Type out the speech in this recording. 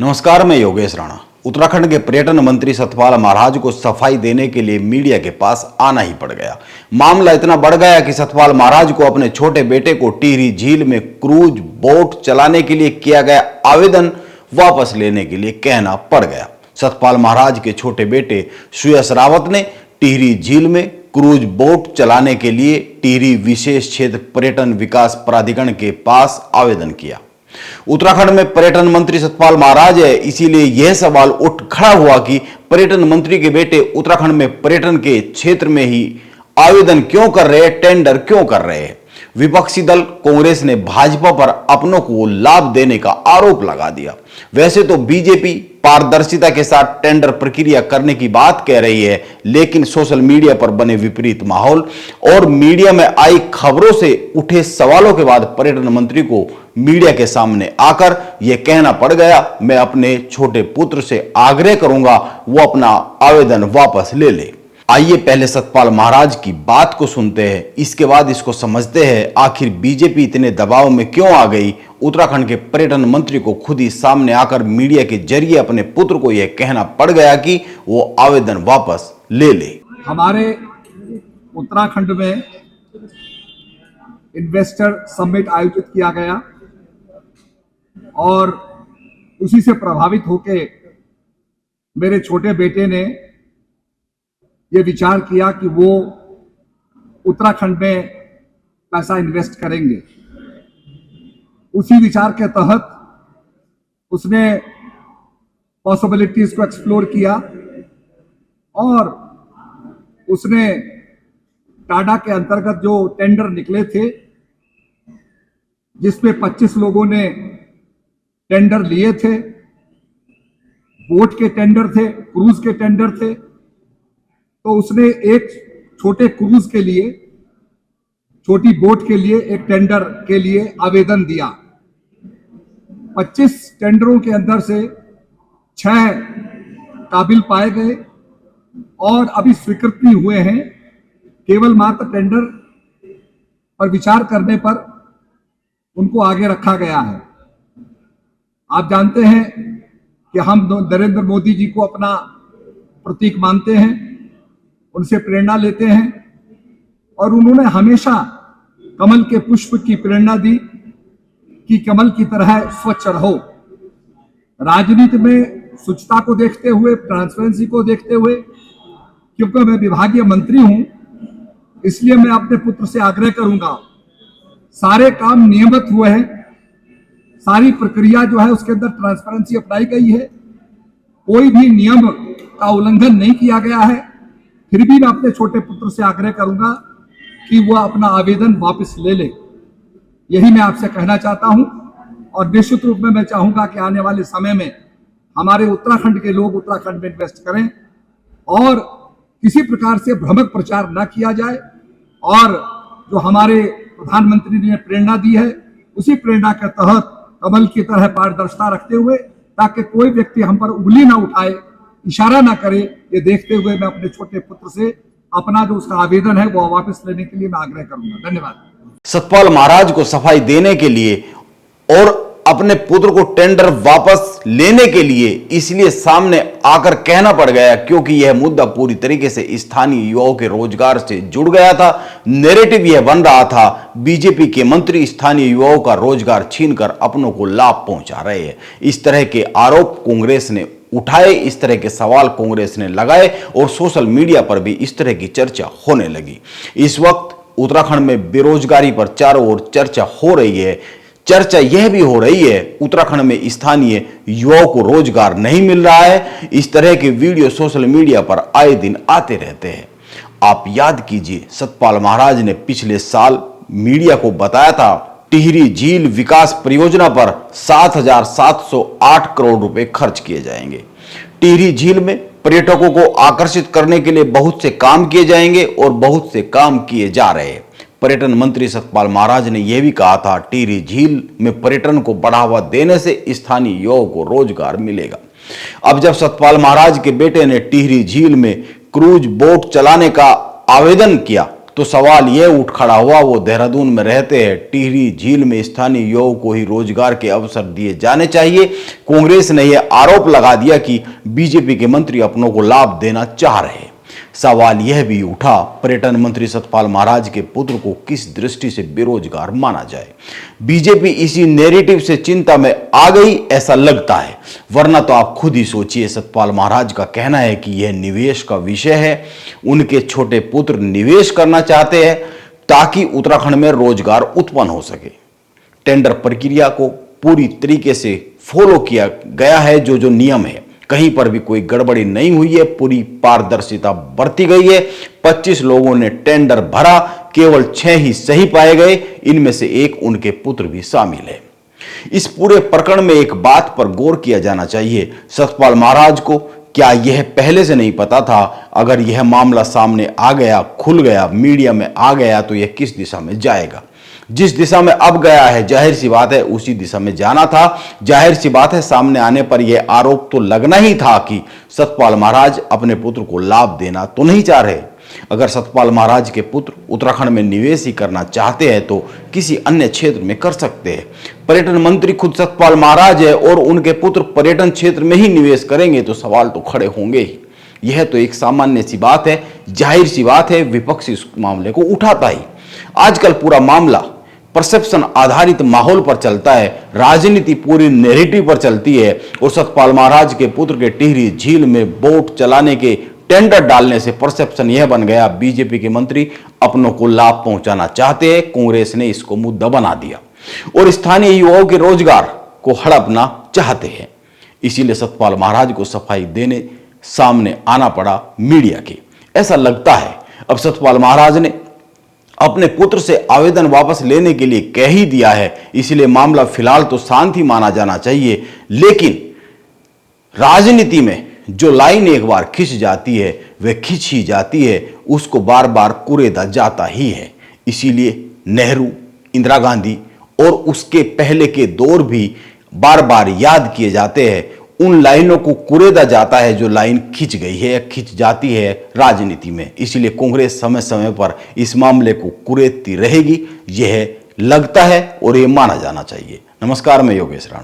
नमस्कार, मैं योगेश राणा। उत्तराखंड के पर्यटन मंत्री सतपाल महाराज को सफाई देने के लिए मीडिया के पास आना ही पड़ गया। मामला इतना बढ़ गया कि सतपाल महाराज को अपने छोटे बेटे को टिहरी झील में क्रूज बोट चलाने के लिए किया गया आवेदन वापस लेने के लिए कहना पड़ गया। सतपाल महाराज के छोटे बेटे सुयश रावत ने टिहरी झील में क्रूज बोट चलाने के लिए टिहरी विशेष क्षेत्र पर्यटन विकास प्राधिकरण के पास आवेदन किया। उत्तराखंड में पर्यटन मंत्री सतपाल महाराज है, इसीलिए यह सवाल उठ खड़ा हुआ कि पर्यटन मंत्री के बेटे उत्तराखंड में पर्यटन के क्षेत्र में ही आवेदन क्यों कर रहे हैं, टेंडर क्यों कर रहे हैं। विपक्षी दल कांग्रेस ने भाजपा पर अपनों को लाभ देने का आरोप लगा दिया। वैसे तो बीजेपी पारदर्शिता के साथ टेंडर प्रक्रिया करने की बात कह रही है, लेकिन सोशल मीडिया पर बने विपरीत माहौल और मीडिया में आई खबरों से उठे सवालों के बाद पर्यटन मंत्री को मीडिया के सामने आकर यह कहना पड़ गया, मैं अपने छोटे पुत्र से आग्रह करूंगा वो अपना आवेदन वापस ले ले। आइए पहले सतपाल महाराज की बात को सुनते हैं, इसके बाद इसको समझते हैं आखिर बीजेपी इतने दबाव में क्यों आ गई। उत्तराखंड के पर्यटन मंत्री को खुद ही सामने आकर मीडिया के जरिए अपने पुत्र को यह कहना पड़ गया कि वो आवेदन वापस ले ले। हमारे उत्तराखंड में इन्वेस्टर समिट आयोजित किया गया और उसी से प्रभावित होकर मेरे छोटे बेटे ने ये विचार किया कि वो उत्तराखंड में पैसा इन्वेस्ट करेंगे। उसी विचार के तहत उसने पॉसिबिलिटीज को एक्सप्लोर किया और उसने टाडा के अंतर्गत जो टेंडर निकले थे, जिसमें 25 लोगों ने टेंडर लिए थे, बोट के टेंडर थे, क्रूज के टेंडर थे, तो उसने एक छोटे क्रूज के लिए, छोटी बोट के लिए एक टेंडर के लिए आवेदन दिया। 25 टेंडरों के अंदर से 6 काबिल पाए गए और अभी स्वीकृत नहीं हुए हैं। केवल मात्र टेंडर पर विचार करने पर उनको आगे रखा गया है। आप जानते हैं कि हम नरेंद्र मोदी जी को अपना प्रतीक मानते हैं, उनसे प्रेरणा लेते हैं और उन्होंने हमेशा कमल के पुष्प की प्रेरणा दी कि कमल की तरह स्वच्छ रहो। राजनीति में स्वच्छता को देखते हुए, ट्रांसपेरेंसी को देखते हुए, क्योंकि मैं विभागीय मंत्री हूं, इसलिए मैं अपने पुत्र से आग्रह करूंगा, सारे काम नियमित हुए हैं, सारी प्रक्रिया जो है उसके अंदर ट्रांसपेरेंसी अपनाई गई है, कोई भी नियम का उल्लंघन नहीं किया गया है। फिर भी मैं अपने छोटे पुत्र से आग्रह करूंगा कि वह अपना आवेदन वापस ले ले। यही मैं आपसे कहना चाहता हूं और निश्चित रूप में मैं चाहूंगा कि आने वाले समय में हमारे उत्तराखंड के लोग उत्तराखंड में इन्वेस्ट करें और किसी प्रकार से भ्रामक प्रचार न किया जाए और जो हमारे प्रधानमंत्री ने प्रेरणा दी है उसी प्रेरणा के तहत कमल की तरह पारदर्शिता रखते हुए, ताकि कोई व्यक्ति हम पर उंगली ना उठाए, इशारा ना करे, ये देखते हुए मैं अपने छोटे पुत्र से अपना जो उसका आवेदन है वो वापस लेने के लिए मैं आग्रह करूंगा। धन्यवाद। सतपाल महाराज को सफाई देने के लिए और अपने पुत्र को टेंडर वापस लेने के लिए इसलिए सामने आकर कहना पड़ गया क्योंकि यह मुद्दा पूरी तरीके से स्थानीय युवाओं के रोजगार से जुड़ गया था। नैरेटिव यह बन रहा था बीजेपी के मंत्री स्थानीय युवाओं का रोजगार छीनकर अपनों को लाभ पहुंचा रहे हैं। इस तरह के आरोप कांग्रेस ने उठाए, इस तरह के सवाल कांग्रेस ने लगाए और सोशल मीडिया पर भी इस तरह की चर्चा होने लगी। इस वक्त उत्तराखंड में बेरोजगारी पर चारों ओर चर्चा हो रही है। चर्चा यह भी हो रही है उत्तराखंड में स्थानीय युवाओं को रोजगार नहीं मिल रहा है। इस तरह के वीडियो सोशल मीडिया पर आए दिन आते रहते हैं। आप याद कीजिए, सतपाल महाराज ने पिछले साल मीडिया को बताया था टिहरी झील विकास परियोजना पर 7,708 करोड़ रुपए खर्च किए जाएंगे। टिहरी झील में पर्यटकों को आकर्षित करने के लिए बहुत से काम किए जाएंगे और बहुत से काम किए जा रहे हैं। पर्यटन मंत्री सतपाल महाराज ने यह भी कहा था टिहरी झील में पर्यटन को बढ़ावा देने से स्थानीय युवाओं को रोजगार मिलेगा। अब जब सतपाल महाराज के बेटे ने टिहरी झील में क्रूज बोट चलाने का आवेदन किया तो सवाल यह उठ खड़ा हुआ, वो देहरादून में रहते हैं, टिहरी झील में स्थानीय युवाओं को ही रोजगार के अवसर दिए जाने चाहिए। कांग्रेस ने यह आरोप लगा दिया कि बीजेपी के मंत्री अपनों को लाभ देना चाह रहे हैं। सवाल यह भी उठा, पर्यटन मंत्री सतपाल महाराज के पुत्र को किस दृष्टि से बेरोजगार माना जाए। बीजेपी इसी नैरेटिव से चिंता में आ गई ऐसा लगता है, वरना तो आप खुद ही सोचिए। सतपाल महाराज का कहना है कि यह निवेश का विषय है, उनके छोटे पुत्र निवेश करना चाहते हैं ताकि उत्तराखंड में रोजगार उत्पन्न हो सके। टेंडर प्रक्रिया को पूरी तरीके से फॉलो किया गया है, जो नियम है, कहीं पर भी कोई गड़बड़ी नहीं हुई है, पूरी पारदर्शिता बरती गई है। 25 लोगों ने टेंडर भरा, केवल 6 ही सही पाए गए, इनमें से एक उनके पुत्र भी शामिल है। इस पूरे प्रकरण में एक बात पर गौर किया जाना चाहिए, सतपाल महाराज को क्या यह पहले से नहीं पता था? अगर यह मामला सामने आ गया, खुल गया, मीडिया में आ गया, तो यह किस दिशा में जाएगा? जिस दिशा में अब गया है, जाहिर सी बात है उसी दिशा में जाना था। जाहिर सी बात है सामने आने पर यह आरोप तो लगना ही था कि सतपाल महाराज अपने पुत्र को लाभ देना तो नहीं चाह रहे। अगर सतपाल महाराज के पुत्र उत्तराखंड में निवेश ही करना चाहते हैं तो किसी अन्य क्षेत्र में कर सकते हैं। पर्यटन मंत्री खुद सतपाल महाराज है और उनके पुत्र पर्यटन क्षेत्र में ही निवेश करेंगे तो सवाल तो खड़े होंगे ही। यह तो एक सामान्य सी बात है, जाहिर सी बात है, विपक्ष इस मामले को उठाता ही। आजकल पूरा मामला परसेप्शन आधारित माहौल पर चलता है, राजनीति पूरी नैरेटिव पर चलती है और सतपाल महाराज के पुत्र के टिहरी झील में बोट चलाने के टेंडर डालने से परसेप्शन यह बन गया बीजेपी के मंत्री अपनों को लाभ पहुंचाना चाहते हैं। कांग्रेस ने इसको मुद्दा बना दिया और स्थानीय युवाओं के रोजगार को हड़पना चाहते हैं। इसीलिए सतपाल महाराज को सफाई देने सामने आना पड़ा मीडिया के। ऐसा लगता है अब सतपाल महाराज ने अपने पुत्र से आवेदन वापस लेने के लिए कह ही दिया है, इसलिए मामला फिलहाल तो शांत ही माना जाना चाहिए। लेकिन राजनीति में जो लाइन एक बार खिंच जाती है वह खिंच ही जाती है, उसको बार बार कुरेदा जाता ही है। इसीलिए नेहरू, इंदिरा गांधी और उसके पहले के दौर भी बार बार याद किए जाते हैं। उन लाइनों को कुरेदा जाता है जो लाइन खिंच गई है या खिंच जाती है राजनीति में। इसलिए कांग्रेस समय समय पर इस मामले को कुरेदती रहेगी, यह लगता है और यह माना जाना चाहिए। नमस्कार, मैं योगेश राणा।